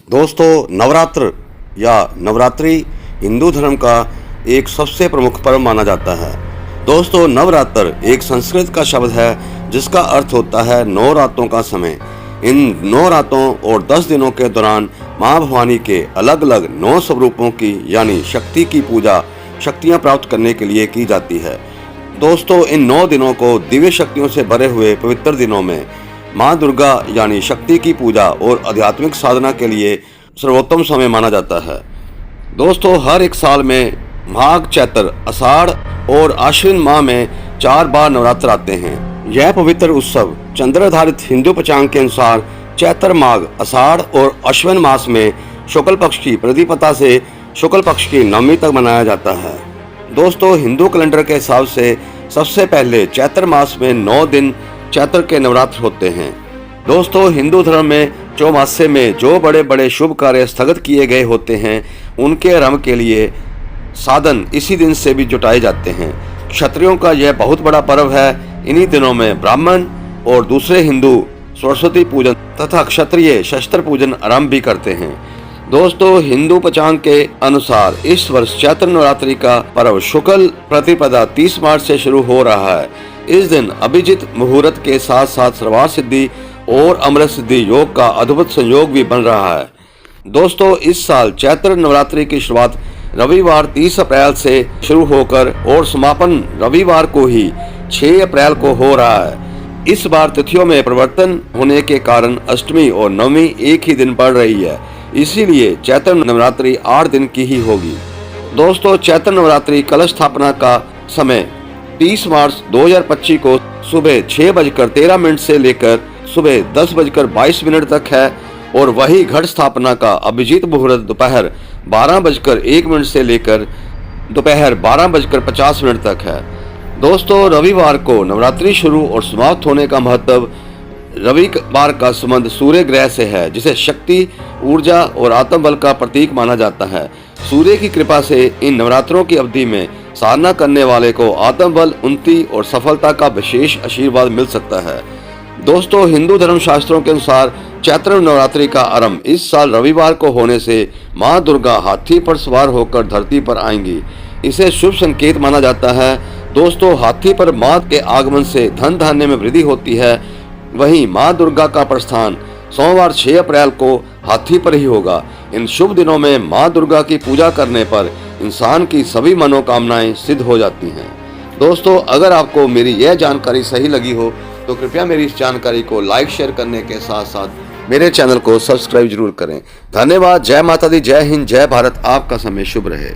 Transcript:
दोस्तों, नवरात्र या नवरात्रि हिंदू धर्म का एक सबसे प्रमुख पर्व माना जाता है। दोस्तों, नवरात्र एक संस्कृत का शब्द है जिसका अर्थ होता है 9 रातों का समय। इन 9 रातों और 10 दिनों के दौरान माँ भवानी के अलग अलग 9 स्वरूपों की यानी शक्ति की पूजा शक्तियाँ प्राप्त करने के लिए की जाती है। दोस्तों, इन 9 दिनों को दिव्य शक्तियों से भरे हुए पवित्र दिनों में माँ दुर्गा यानी शक्ति की पूजा और आध्यात्मिक साधना के लिए सर्वोत्तम समय माना जाता है। दोस्तों, हर एक साल में माघ, चैत्र, आषाढ़ और आश्विन माह में 4 बार नवरात्र आते हैं। यह पवित्र उत्सव चंद्राधारित हिंदू पंचांग के अनुसार चैत्र, माघ, आषाढ़ और अश्विन मास में शुक्ल पक्ष की प्रतिपदा से शुक्ल पक्ष की नवमी तक मनाया जाता है। दोस्तों, हिंदू कैलेंडर के हिसाब से सबसे पहले चैत्र मास में 9 दिन चैत्र के नवरात्र होते हैं। दोस्तों, हिंदू धर्म में चौमासे में जो बड़े बड़े शुभ कार्य स्थगित किए गए होते हैं उनके आरंभ के लिए साधन इसी दिन से भी जुटाए जाते हैं। क्षत्रियों का यह बहुत बड़ा पर्व है। इन्हीं दिनों में ब्राह्मण और दूसरे हिंदू सरस्वती पूजन तथा क्षत्रिय शस्त्र पूजन आरंभ भी करते हैं। दोस्तों, हिंदू पंचांग के अनुसार इस वर्ष चैत्र नवरात्रि का पर्व शुक्ल प्रतिपदा 30 मार्च से शुरू हो रहा है। इस दिन अभिजीत मुहूर्त के साथ साथ सर्वार्थ सिद्धि और अमृत सिद्धि योग का अद्भुत संयोग भी बन रहा है। दोस्तों, इस साल चैत्र नवरात्रि की शुरुआत रविवार 30 अप्रैल से शुरू होकर और समापन रविवार को ही 6 अप्रैल को हो रहा है। इस बार तिथियों में परिवर्तन होने के कारण अष्टमी और नवमी एक ही दिन पड़ रही है, इसीलिए चैत्र नवरात्रि 8 दिन की ही होगी। दोस्तों, चैत्र नवरात्रि कलश स्थापना का समय 30 मार्च 2025 को सुबह 6:13 से लेकर सुबह 10:22 तक है और वही घट स्थापना का अभिजीत मुहूर्त दोपहर 12:01 से लेकर दोपहर 12:50 तक है। दोस्तों, रविवार को नवरात्रि शुरू और समाप्त होने का महत्व रविवार का संबंध सूर्य ग्रह से है, जिसे शक्ति, ऊर्जा और आत्मबल का प्रतीक माना जाता है। सूर्य की कृपा से इन नवरात्रों की अवधि में साधना करने वाले को आत्मबल, उन्नति और सफलता का विशेष आशीर्वाद मिल सकता है। दोस्तों, हिंदू धर्म शास्त्रों के अनुसार चैत्र नवरात्रि का आरंभ इस साल रविवार को होने से माँ दुर्गा हाथी पर सवार होकर धरती पर आएंगी। इसे शुभ संकेत माना जाता है। दोस्तों, हाथी पर माँ के आगमन से धन धान्य में वृद्धि होती है। वहीं माँ दुर्गा का प्रस्थान सोमवार 6 अप्रैल को हाथी पर ही होगा। इन शुभ दिनों में माँ दुर्गा की पूजा करने पर इंसान की सभी मनोकामनाएं सिद्ध हो जाती हैं। दोस्तों, अगर आपको मेरी यह जानकारी सही लगी हो तो कृपया मेरी इस जानकारी को लाइक, शेयर करने के साथ साथ मेरे चैनल को सब्सक्राइब जरूर करें। धन्यवाद। जय माता दी, जय हिंद, जय भारत। आपका समय शुभ रहे।